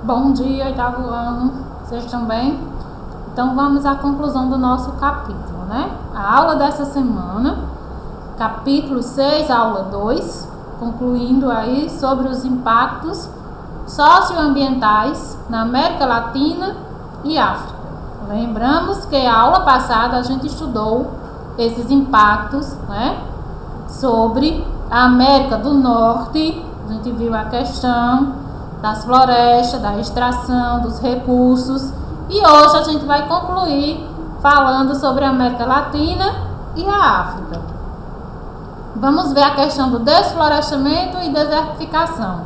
Bom dia, oitavo ano. Vocês estão bem? Então vamos à conclusão do nosso capítulo, né? A aula dessa semana, capítulo 6, aula 2, concluindo aí sobre os impactos socioambientais na América Latina e África. Lembramos que a aula passada a gente estudou esses impactos, né, sobre a América do Norte. A gente viu a questão das florestas, da extração, dos recursos, e hoje a gente vai concluir falando sobre a América Latina e a África. Vamos ver a questão do desflorestamento e desertificação,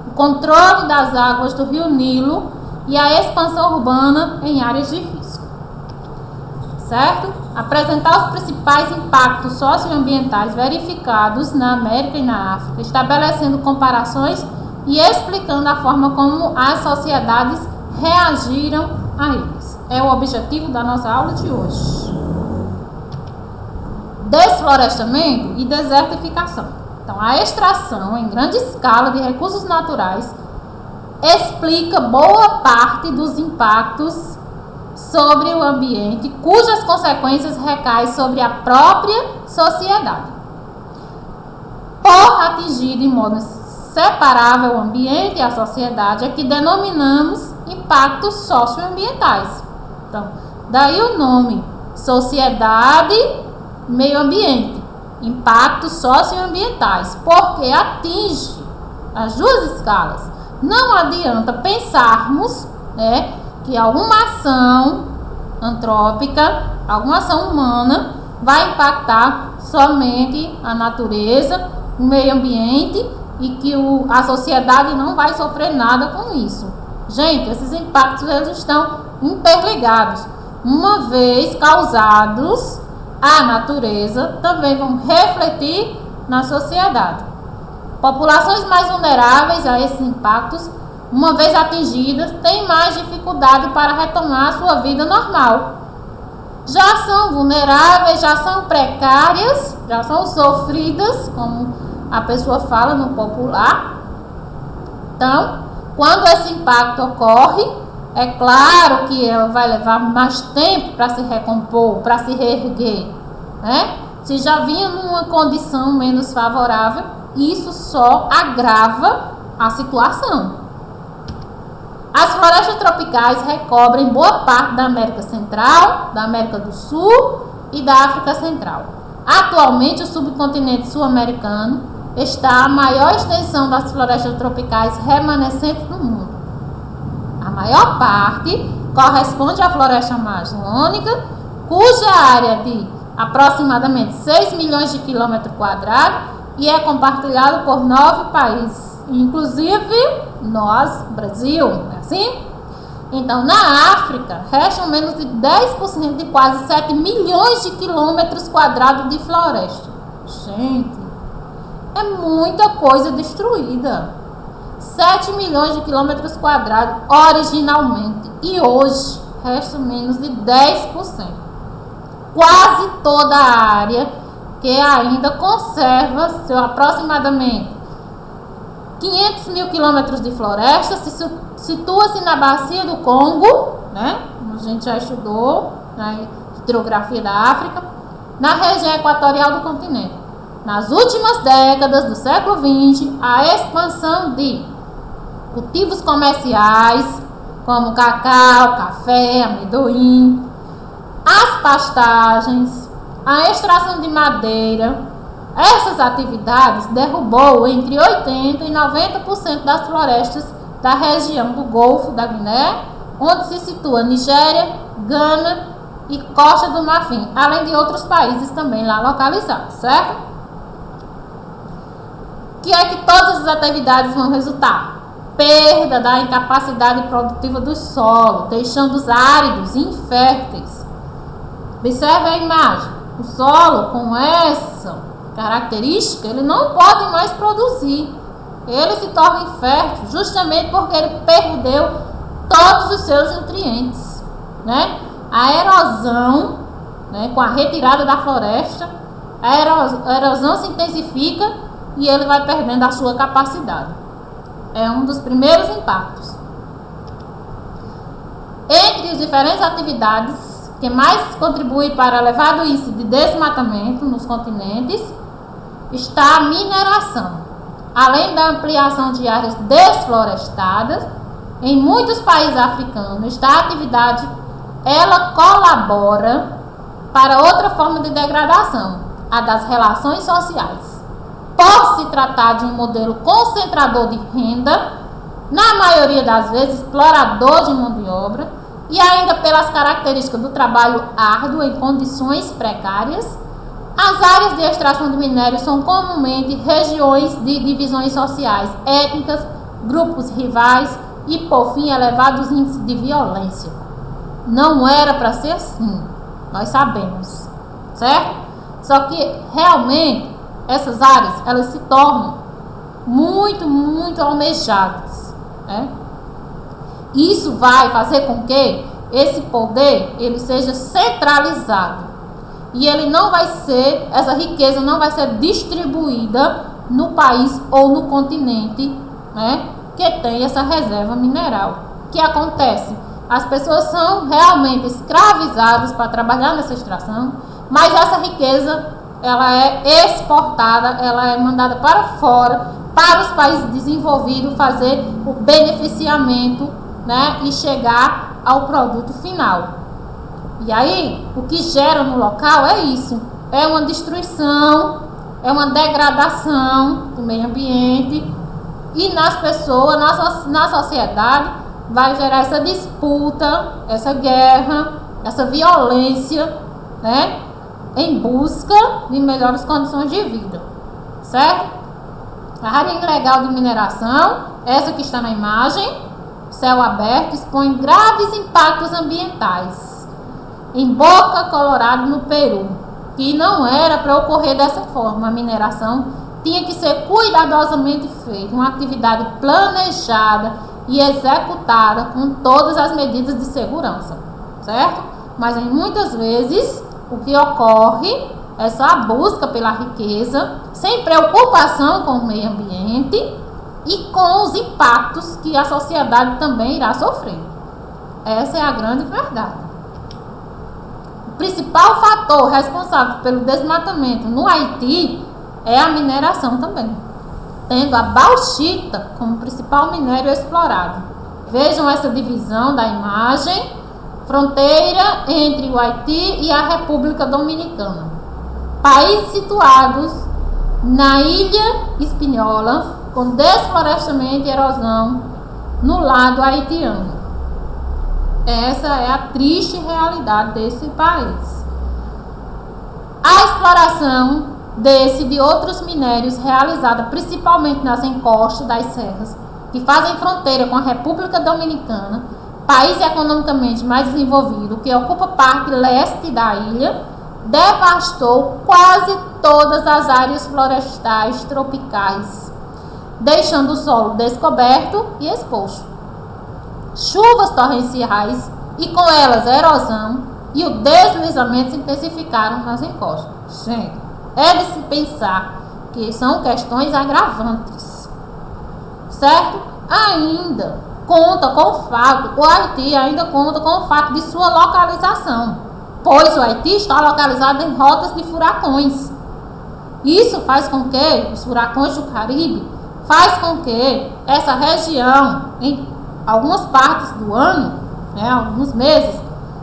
o controle das águas do rio Nilo e a expansão urbana em áreas de risco. Certo? Apresentar os principais impactos socioambientais verificados na América e na África, estabelecendo comparações e explicando a forma como as sociedades reagiram a eles. É o objetivo da nossa aula de hoje. Desflorestamento e desertificação. Então, a extração em grande escala de recursos naturais explica boa parte dos impactos sobre o ambiente, cujas consequências recaem sobre a própria sociedade. Por atingir de modo separável o ambiente e a sociedade, é que denominamos impactos socioambientais. Então, daí o nome sociedade, meio ambiente, impactos socioambientais, porque atinge as duas escalas. Não adianta pensarmos, né, que alguma ação antrópica, alguma ação humana vai impactar somente a natureza, o meio ambiente, e que a sociedade não vai sofrer nada com isso. Gente, esses impactos eles estão interligados. Uma vez causados, a natureza também vão refletir na sociedade. Populações mais vulneráveis a esses impactos, uma vez atingidas, têm mais dificuldade para retomar a sua vida normal. Já são vulneráveis, já são precárias, já são sofridas, como a pessoa fala no popular. Então, quando esse impacto ocorre, é claro que ela vai levar mais tempo para se recompor, para se reerguer, né? Se já vinha numa condição menos favorável, isso só agrava a situação. As florestas tropicais recobrem boa parte da América Central, da América do Sul e da África Central. Atualmente, o subcontinente sul-americano está a maior extensão das florestas tropicais remanescentes no mundo. A maior parte corresponde à floresta amazônica, cuja área de aproximadamente 6 milhões de quilômetros quadrados e é compartilhado por 9 países, inclusive nós, Brasil, não é assim? Então, na África, restam menos de 10% de quase 7 milhões de quilômetros quadrados de floresta. Gente, é muita coisa destruída. 7 milhões de quilômetros quadrados originalmente. E hoje resta menos de 10%. Quase toda a área que ainda conserva seu aproximadamente 500 mil quilômetros de floresta situa-se na bacia do Congo, né? A gente já estudou na hidrografia da África, na região equatorial do continente. Nas últimas décadas do século XX, a expansão de cultivos comerciais, como cacau, café, amendoim, as pastagens, a extração de madeira, essas atividades derrubou entre 80% e 90% das florestas da região do Golfo da Guiné, onde se situa Nigéria, Gana e Costa do Marfim, além de outros países também lá localizados, certo? Que é que todas as atividades vão resultar? Perda da incapacidade produtiva do solo, deixando-os áridos e inférteis. Observe a imagem. O solo com essa característica, ele não pode mais produzir. Ele se torna infértil justamente porque ele perdeu todos os seus nutrientes, né? A erosão, né, com a retirada da floresta, a erosão se intensifica e ele vai perdendo a sua capacidade. É um dos primeiros impactos. Entre as diferentes atividades que mais contribuem para o elevado índice de desmatamento nos continentes está a mineração. Além da ampliação de áreas desflorestadas, em muitos países africanos, esta atividade ela colabora para outra forma de degradação, a das relações sociais. Por se tratar de um modelo concentrador de renda, na maioria das vezes explorador de mão de obra, e ainda pelas características do trabalho árduo em condições precárias, as áreas de extração de minério são comumente regiões de divisões sociais, étnicas, grupos rivais e, por fim, elevados índices de violência. Não era para ser assim, nós sabemos, certo? Só que, realmente, essas áreas, elas se tornam muito almejadas, né? Isso vai fazer com que esse poder, ele seja centralizado. E ele não vai ser, essa riqueza não vai ser distribuída no país ou no continente, né, que tem essa reserva mineral. O que acontece? As pessoas são realmente escravizadas para trabalhar nessa extração, mas essa riqueza, ela é exportada, ela é mandada para fora, para os países desenvolvidos fazer o beneficiamento, né, e chegar ao produto final. E aí, o que gera no local é isso, é uma destruição, é uma degradação do meio ambiente, e nas pessoas, na sociedade, vai gerar essa disputa, essa guerra, essa violência, né, em busca de melhores condições de vida, certo? A área ilegal de mineração, essa que está na imagem, céu aberto, expõe graves impactos ambientais. Em Boca, Colorado, no Peru, que não era para ocorrer dessa forma. A mineração tinha que ser cuidadosamente feita, uma atividade planejada e executada com todas as medidas de segurança, certo? Mas em muitas vezes o que ocorre é só a busca pela riqueza, sem preocupação com o meio ambiente e com os impactos que a sociedade também irá sofrer. Essa é a grande verdade. O principal fator responsável pelo desmatamento no Haiti é a mineração também, tendo a bauxita como principal minério explorado. Vejam essa divisão da imagem, fronteira entre o Haiti e a República Dominicana. Países situados na Ilha Espinhola, com desflorestamento e erosão no lado haitiano. Essa é a triste realidade desse país. A exploração desse e de outros minérios realizada principalmente nas encostas das serras que fazem fronteira com a República Dominicana, país economicamente mais desenvolvido que ocupa parte leste da ilha, devastou quase todas as áreas florestais tropicais, deixando o solo descoberto e exposto. Chuvas torrenciais e com elas a erosão e o deslizamento se intensificaram nas encostas. Gente, é de se pensar que são questões agravantes, certo? Ainda conta com o fato, o Haiti ainda conta com o fato de sua localização, pois o Haiti está localizado em rotas de furacões. Isso faz com que os furacões do Caribe faz com que essa região, em algumas partes do ano, né, alguns meses,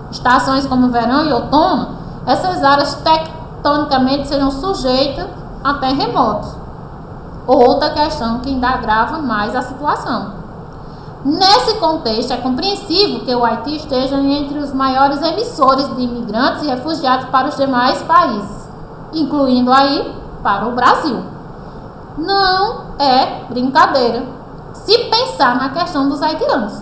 estações como verão e outono, essas áreas tectonicamente sejam sujeitas a terremotos. Outra questão que ainda agrava mais a situação. Nesse contexto, é compreensível que o Haiti esteja entre os maiores emissores de imigrantes e refugiados para os demais países, incluindo aí para o Brasil. Não é brincadeira se pensar na questão dos haitianos.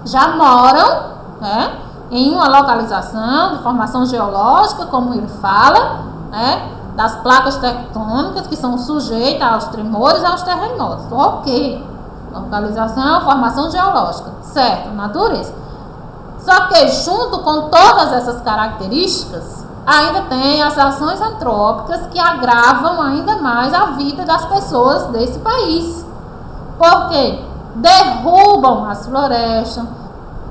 Já moram, né, em uma localização de formação geológica, como ele fala, né, das placas tectônicas que são sujeitas aos tremores e aos terremotos. Ok, localização, formação geológica, certo, natureza. Só que junto com todas essas características, ainda tem as ações antrópicas que agravam ainda mais a vida das pessoas desse país. Porque derrubam as florestas,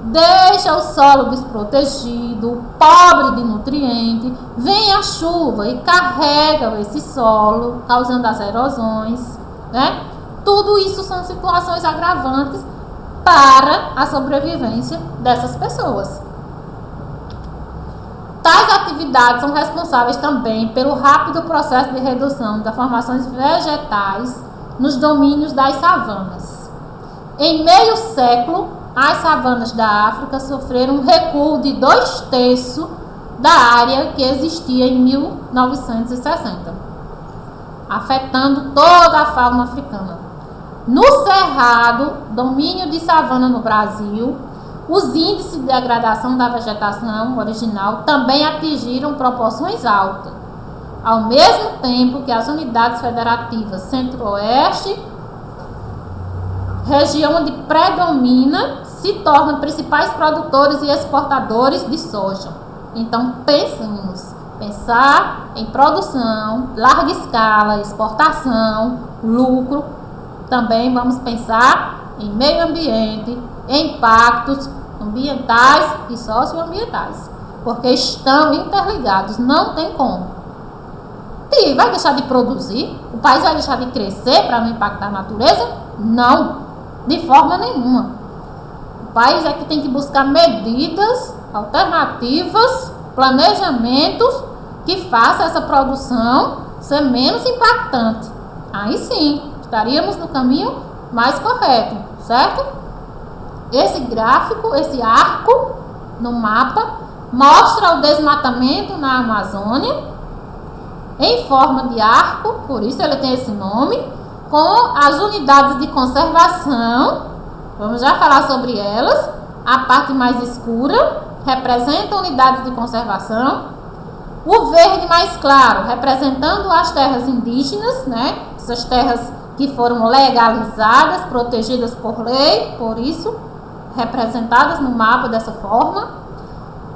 deixa o solo desprotegido, pobre de nutrientes, vem a chuva e carrega esse solo, causando as erosões, né? Tudo isso são situações agravantes para a sobrevivência dessas pessoas. Tais atividades são responsáveis também pelo rápido processo de redução das formações vegetais nos domínios das savanas. Em meio século, as savanas da África sofreram um recuo de 2/3 da área que existia em 1960, afetando toda a fauna africana. No Cerrado, domínio de savana no Brasil, os índices de degradação da vegetação original também atingiram proporções altas, ao mesmo tempo que as unidades federativas Centro-Oeste, região onde predomina, se tornam principais produtores e exportadores de soja. Então, pensar em produção, larga escala, exportação, lucro. Também vamos pensar em meio ambiente, impactos ambientais e socioambientais, porque estão interligados, não tem como. E vai deixar de produzir? O país vai deixar de crescer para não impactar a natureza? Não, de forma nenhuma. O país é que tem que buscar medidas alternativas, planejamentos que façam essa produção ser menos impactante. Aí sim, estaríamos no caminho mais correto, certo? Esse gráfico, esse arco no mapa, mostra o desmatamento na Amazônia em forma de arco, por isso ele tem esse nome, com as unidades de conservação. Vamos já falar sobre elas. A parte mais escura representa unidades de conservação. O verde mais claro representando as terras indígenas, né? Essas terras que foram legalizadas, protegidas por lei, por isso representadas no mapa dessa forma.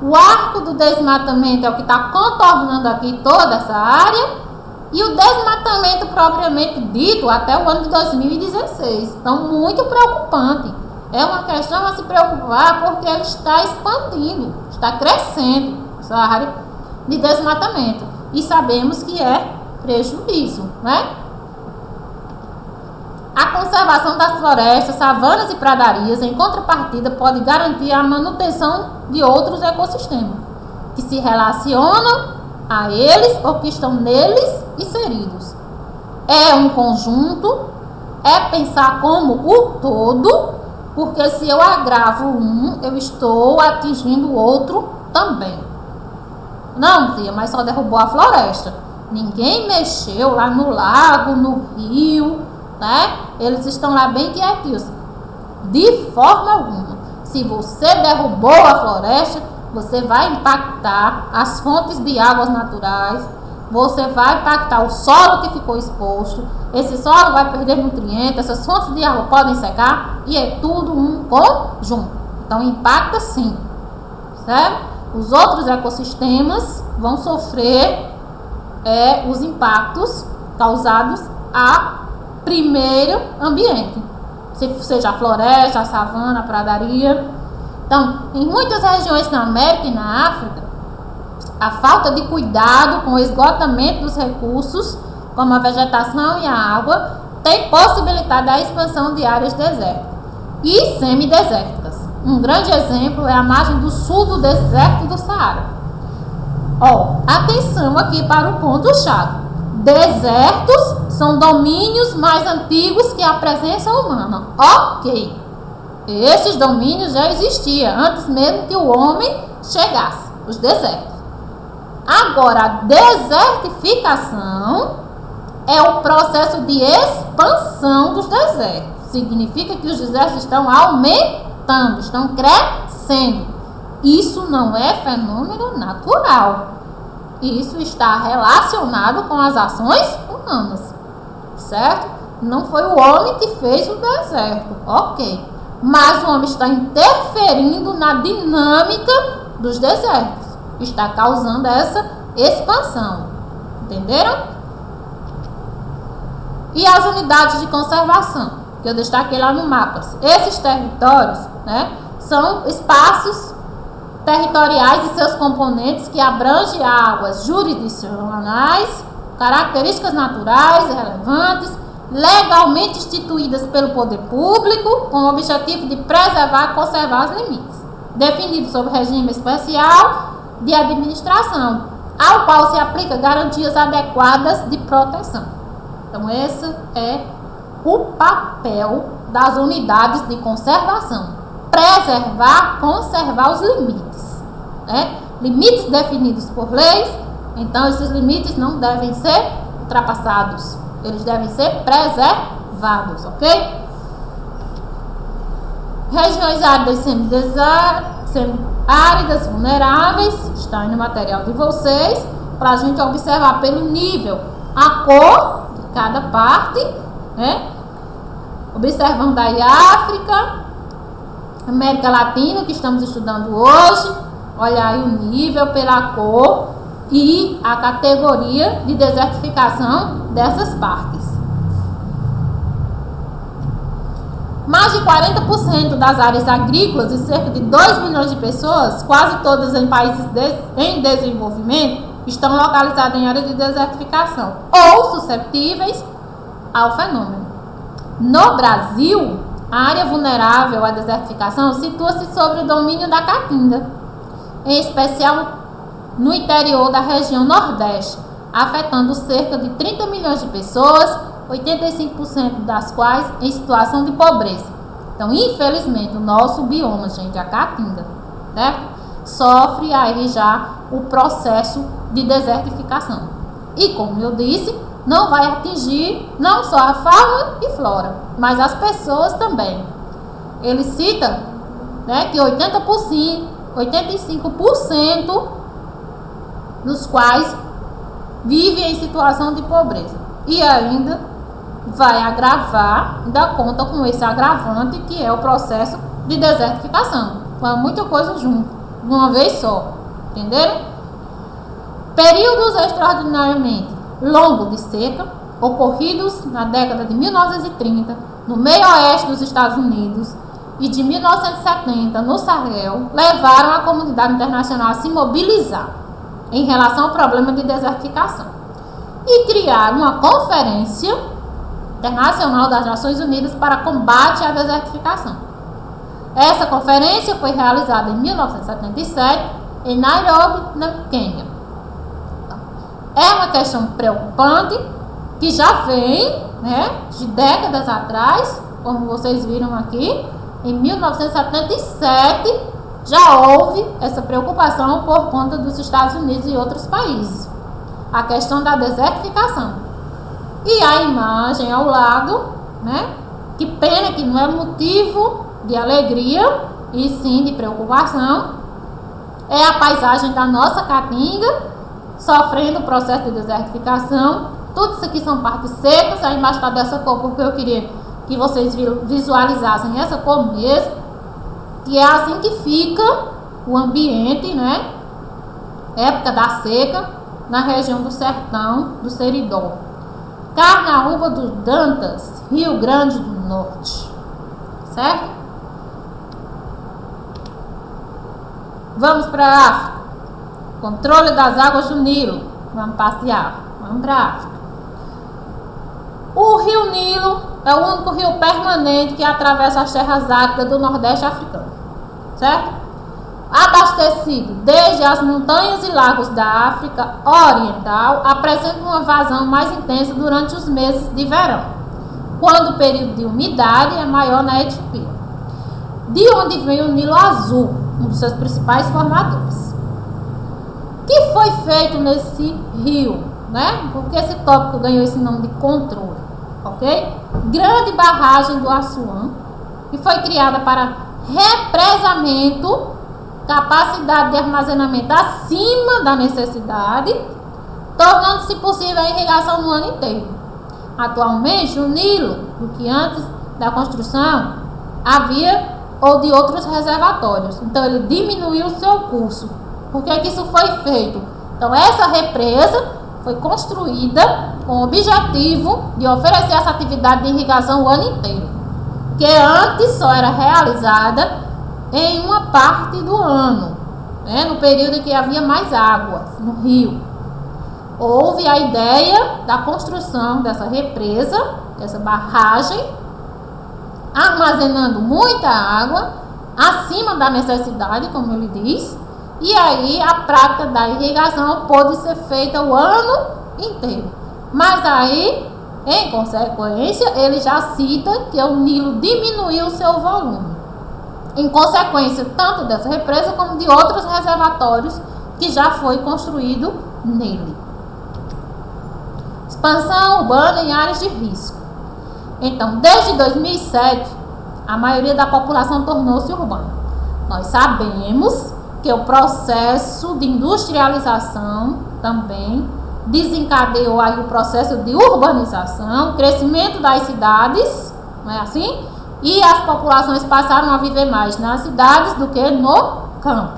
O arco do desmatamento é o que está contornando aqui toda essa área, e o desmatamento propriamente dito até o ano de 2016. Então, muito preocupante. É uma questão a se preocupar, porque ele está expandindo, está crescendo essa área de desmatamento, e sabemos que é prejuízo, né? A conservação das florestas, savanas e pradarias, em contrapartida, pode garantir a manutenção de outros ecossistemas que se relacionam a eles ou que estão neles inseridos. É um conjunto, é pensar como o todo, porque se eu agravo um, eu estou atingindo o outro também. Não, tia, mas só derrubou a floresta. Ninguém mexeu lá no lago, no rio, né? Eles estão lá bem quietinhos. De forma alguma. Se você derrubou a floresta, você vai impactar as fontes de águas naturais, você vai impactar o solo que ficou exposto, esse solo vai perder nutrientes, essas fontes de água podem secar, e é tudo um conjunto. Então impacta sim, certo? Os outros ecossistemas vão sofrer os impactos causados a primeiro ambiente, seja a floresta, a savana, a pradaria. Então, em muitas regiões na América e na África, a falta de cuidado com o esgotamento dos recursos, como a vegetação e a água, tem possibilitado a expansão de áreas desérticas e semidesérticas. Um grande exemplo é a margem do sul do deserto do Saara. Atenção aqui para o ponto-chave. Desertos são domínios mais antigos que a presença humana. Ok. Esses domínios já existiam antes mesmo que o homem chegasse, os desertos. Agora, a desertificação é o processo de expansão dos desertos. Significa que os desertos estão aumentando, estão crescendo. Isso não é fenômeno natural. Isso está relacionado com as ações humanas, certo? Não foi o homem que fez o deserto, ok. Mas o homem está interferindo na dinâmica dos desertos, está causando essa expansão, entenderam? E as unidades de conservação, que eu destaquei lá no mapa. Esses territórios, né, são espaços territoriais e seus componentes que abrangem águas jurisdicionais, características naturais relevantes, legalmente instituídas pelo poder público, com o objetivo de preservar e conservar os limites, definidos sob regime especial de administração, ao qual se aplica garantias adequadas de proteção. Então, esse é o papel das unidades de conservação. Preservar, conservar os limites, né? Limites definidos por leis, então esses limites não devem ser ultrapassados, eles devem ser preservados, ok? Regiões áridas semi-áridas, vulneráveis, está aí no material de vocês, para a gente observar pelo nível, a cor de cada parte, né? Observando aí a África, América Latina, que estamos estudando hoje, olha aí o nível pela cor e a categoria de desertificação dessas partes. Mais de 40% das áreas agrícolas e cerca de 2 milhões de pessoas, quase todas em países em desenvolvimento, estão localizadas em áreas de desertificação ou susceptíveis ao fenômeno. No Brasil, a área vulnerável à desertificação situa-se sobre o domínio da Caatinga, em especial no interior da região Nordeste, afetando cerca de 30 milhões de pessoas, 85% das quais em situação de pobreza. Então, infelizmente, o nosso bioma, gente, a Caatinga, né, sofre aí já o processo de desertificação. E, como eu disse, não vai atingir não só a fauna e flora, mas as pessoas também. Ele cita, né, que 85% dos quais vivem em situação de pobreza. E ainda vai agravar, ainda conta com esse agravante que é o processo de desertificação. Então, muita coisa junto, de uma vez só. Entenderam? Períodos extraordinariamente longos de seca, ocorridos na década de 1930 no meio oeste dos Estados Unidos e de 1970 no Sahel, levaram a comunidade internacional a se mobilizar em relação ao problema de desertificação e criar uma conferência internacional das Nações Unidas para combate à desertificação. Essa conferência foi realizada em 1977 em Nairobi, na Quênia. É uma questão preocupante que já vem, né, de décadas atrás, como vocês viram aqui, em 1977 já houve essa preocupação por conta dos Estados Unidos e outros países. A questão da desertificação. E a imagem ao lado, né? Que pena que não é motivo de alegria e sim de preocupação. É a paisagem da nossa Caatinga sofrendo o processo de desertificação. Tudo isso aqui são partes secas. A imagem está dessa cor porque eu queria que vocês visualizassem essa cor mesmo. Que é assim que fica o ambiente, né? Época da seca, na região do Sertão do Seridó. Carnaúba dos Dantas, Rio Grande do Norte. Certo? Vamos para a África. Controle das águas do Nilo. Vamos passear. Vamos para a África. O rio Nilo é o único rio permanente que atravessa as terras áridas do Nordeste africano. Certo? Abastecido desde as montanhas e lagos da África Oriental, apresenta uma vazão mais intensa durante os meses de verão, quando o período de umidade é maior na Etiópia, de onde vem o Nilo Azul, um dos seus principais formadores. O que foi feito nesse rio, né? Porque esse tópico ganhou esse nome de controle, ok? Grande barragem do Assuã, que foi criada para represamento, capacidade de armazenamento acima da necessidade, tornando-se possível a irrigação no ano inteiro. Atualmente, o Nilo, do que antes da construção havia ou de outros reservatórios. Então, ele diminuiu o seu curso. Por que isso foi feito? Então, essa represa foi construída com o objetivo de oferecer essa atividade de irrigação o ano inteiro, que antes só era realizada em uma parte do ano, né, no período em que havia mais água no rio. Houve a ideia da construção dessa represa, dessa barragem, armazenando muita água acima da necessidade, como ele diz, e aí a prática da irrigação pôde ser feita o ano inteiro. Mas aí, em consequência, ele já cita que o Nilo diminuiu seu volume, em consequência tanto dessa represa como de outros reservatórios que já foi construído nele. Expansão urbana em áreas de risco. Então, desde 2007, a maioria da população tornou-se urbana. Nós sabemos que o processo de industrialização também desencadeou aí o processo de urbanização, crescimento das cidades, não é assim? E as populações passaram a viver mais nas cidades do que no campo.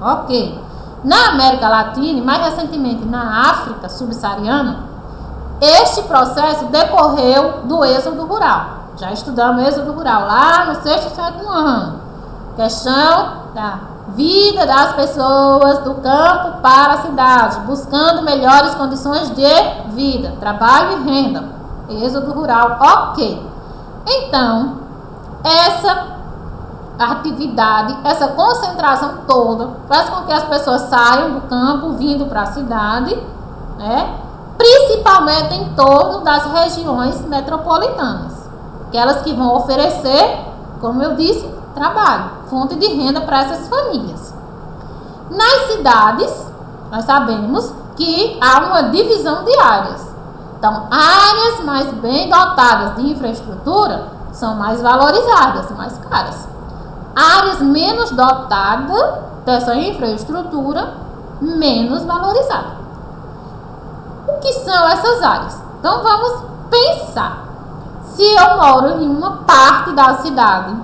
Ok. Na América Latina e mais recentemente na África subsaariana, este processo decorreu do êxodo rural. Já estudamos o êxodo rural lá no 6º e 7º ano. Questão da vida das pessoas do campo para a cidade, buscando melhores condições de vida, trabalho e renda. Êxodo rural, ok. Então, essa atividade, essa concentração toda, faz com que as pessoas saiam do campo, vindo para a cidade, né? Principalmente em torno das regiões metropolitanas, aquelas que vão oferecer, como eu disse, trabalho, fonte de renda para essas famílias. Nas cidades, nós sabemos que há uma divisão de áreas. Então, áreas mais bem dotadas de infraestrutura são mais valorizadas, mais caras. Áreas menos dotadas dessa infraestrutura, menos valorizadas. O que são essas áreas? Então, vamos pensar. Se eu moro em uma parte da cidade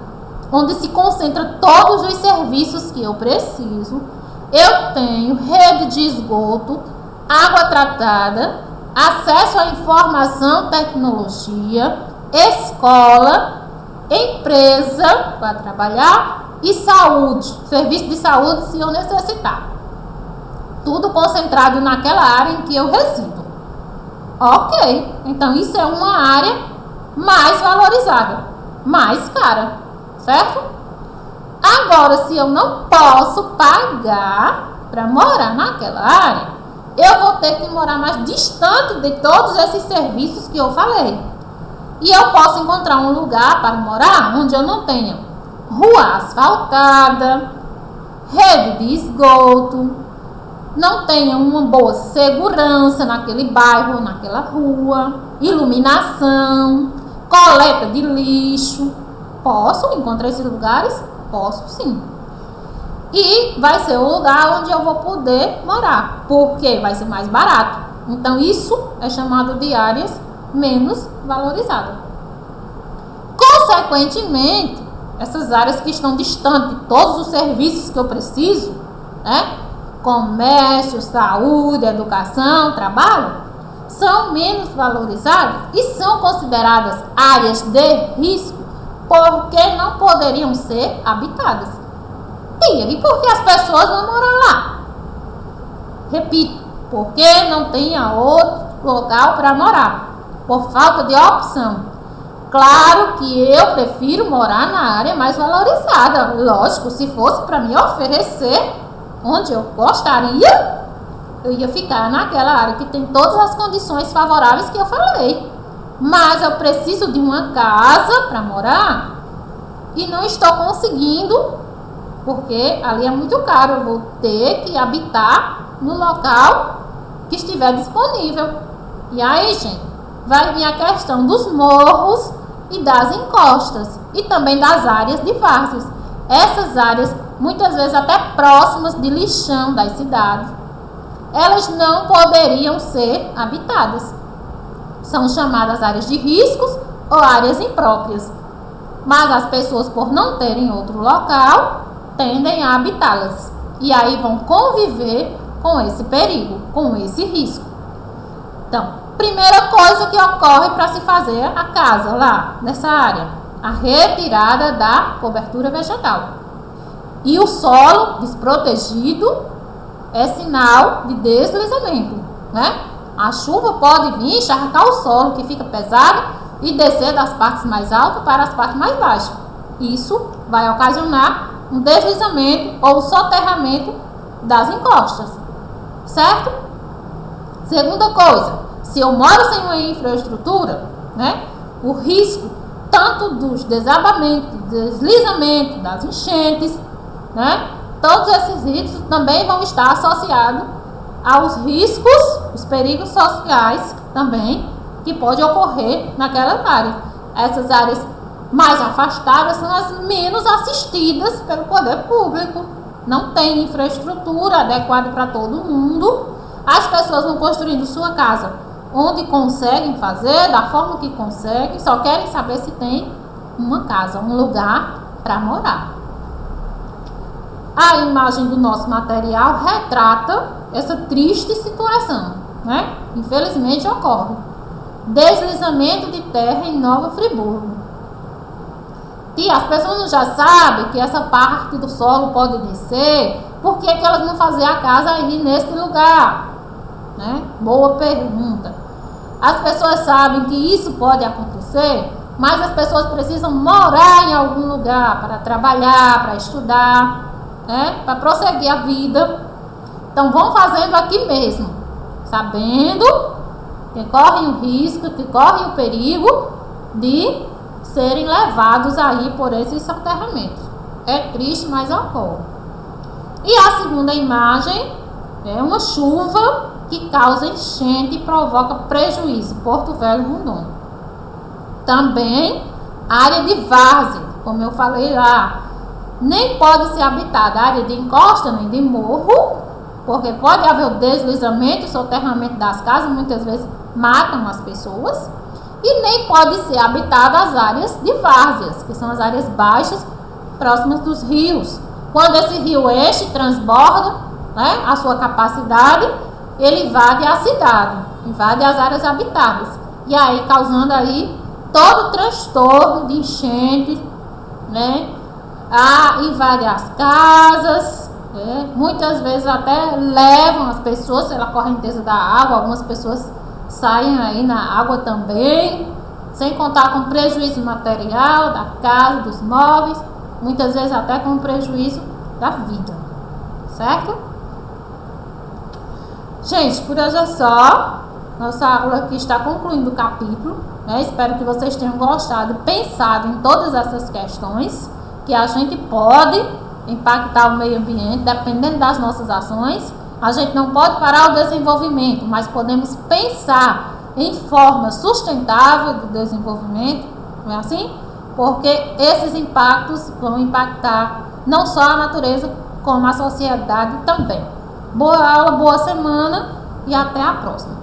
onde se concentra todos os serviços que eu preciso, eu tenho rede de esgoto, água tratada, acesso à informação, tecnologia, escola, empresa para trabalhar e saúde, serviço de saúde se eu necessitar. Tudo concentrado naquela área em que eu resido. Ok, então isso é uma área mais valorizada, mais cara, certo? Agora, se eu não posso pagar para morar naquela área, eu vou ter que morar mais distante de todos esses serviços que eu falei. E eu posso encontrar um lugar para morar onde eu não tenha rua asfaltada, rede de esgoto, não tenha uma boa segurança naquele bairro, naquela rua, iluminação, coleta de lixo. Posso encontrar esses lugares? Posso sim. E vai ser o lugar onde eu vou poder morar, porque vai ser mais barato. Então isso é chamado de áreas menos valorizadas. Consequentemente, essas áreas que estão distantes de todos os serviços que eu preciso, né? Comércio, saúde, educação, trabalho, são menos valorizadas e são consideradas áreas de risco porque não poderiam ser habitadas. E porque as pessoas vão morar lá? Repito, porque não tem outro local para morar, por falta de opção. Claro que eu prefiro morar na área mais valorizada. Lógico, se fosse para me oferecer onde eu gostaria, eu ia ficar naquela área que tem todas as condições favoráveis que eu falei. Mas eu preciso de uma casa para morar e não estou conseguindo, porque ali é muito caro. Eu vou ter que habitar no local que estiver disponível. E aí, gente, vai vir a questão dos morros e das encostas e também das áreas de várzeas. Essas áreas, muitas vezes até próximas de lixão das cidades, elas não poderiam ser habitadas. São chamadas áreas de riscos ou áreas impróprias. Mas as pessoas, por não terem outro local, tendem a habitá-las. E aí vão conviver com esse perigo, com esse risco. Então, primeira coisa que ocorre para se fazer a casa lá, nessa área, a retirada da cobertura vegetal. E o solo desprotegido é sinal de deslizamento, né? A chuva pode vir encharcar o solo, que fica pesado, e descer das partes mais altas para as partes mais baixas. Isso vai ocasionar um deslizamento ou soterramento das encostas, certo? Segunda coisa, se eu moro sem uma infraestrutura, né, o risco tanto dos desabamentos, deslizamento, das enchentes, né, todos esses riscos também vão estar associados aos riscos, os perigos sociais também que pode ocorrer naquela área. Essas áreas mais afastadas são as menos assistidas pelo poder público. Não tem infraestrutura adequada para todo mundo. As pessoas vão construindo sua casa onde conseguem fazer, da forma que conseguem, só querem saber se tem uma casa, um lugar para morar. A imagem do nosso material retrata essa triste situação, né? Infelizmente ocorre. Deslizamento de terra em Nova Friburgo. E as pessoas já sabem que essa parte do solo pode descer, por que elas não fazem a casa aí nesse lugar? Né? Boa pergunta. As pessoas sabem que isso pode acontecer, mas as pessoas precisam morar em algum lugar para trabalhar, para estudar, né? Para prosseguir a vida. Então vão fazendo aqui mesmo, sabendo que correm o risco, que correm o perigo de serem levados aí por esses soterramentos. É triste, mas ocorre. E a segunda imagem é uma chuva que causa enchente e provoca prejuízo. Porto Velho, Rondônia. Também área de várzea, como eu falei lá, nem pode ser habitada. Área de encosta nem de morro, porque pode haver o deslizamento, o soterramento das casas, muitas vezes matam as pessoas. E nem pode ser habitada as áreas de várzeas, que são as áreas baixas, próximas dos rios. Quando esse rio enche, transborda, né, a sua capacidade, ele invade a cidade, invade as áreas habitáveis. E aí, causando aí todo o transtorno de enchente, né, invade as casas, né, muitas vezes até levam as pessoas pela correnteza da água, algumas pessoas saem aí na água também, sem contar com prejuízo material da casa, dos móveis, muitas vezes até com prejuízo da vida, certo? Gente, por hoje é só. Nossa aula aqui está concluindo o capítulo, né? Espero que vocês tenham gostado, pensado em todas essas questões, que a gente pode impactar o meio ambiente, dependendo das nossas ações. A gente não pode parar o desenvolvimento, mas podemos pensar em forma sustentável do desenvolvimento, não é assim? Porque esses impactos vão impactar não só a natureza, como a sociedade também. Boa aula, boa semana e até a próxima.